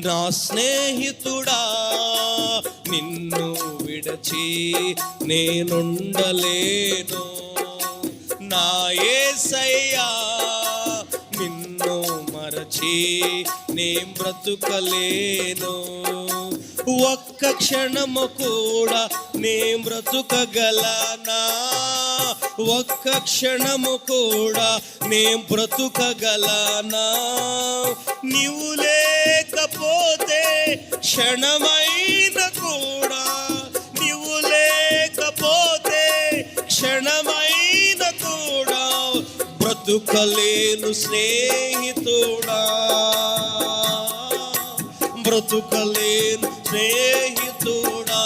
నా స్నేహితుడా, నిన్ను విడచి నేనుండలేను. నా యేసయ్యా, నిన్ను మరచి నే బ్రతుకలేను. ఒక్క క్షణము కూడా నే బ్రతుకగలనా? ఒక్క క్షణము కూడా నే బ్రతుకగలనా? నీవు లేకపోతే క్షణమైన కూడా, నీవు లేకపోతే క్షణమైన కూడా బ్రతుకలేను స్నేహితుడా, బ్రతుకలేను స్నేహితుడా.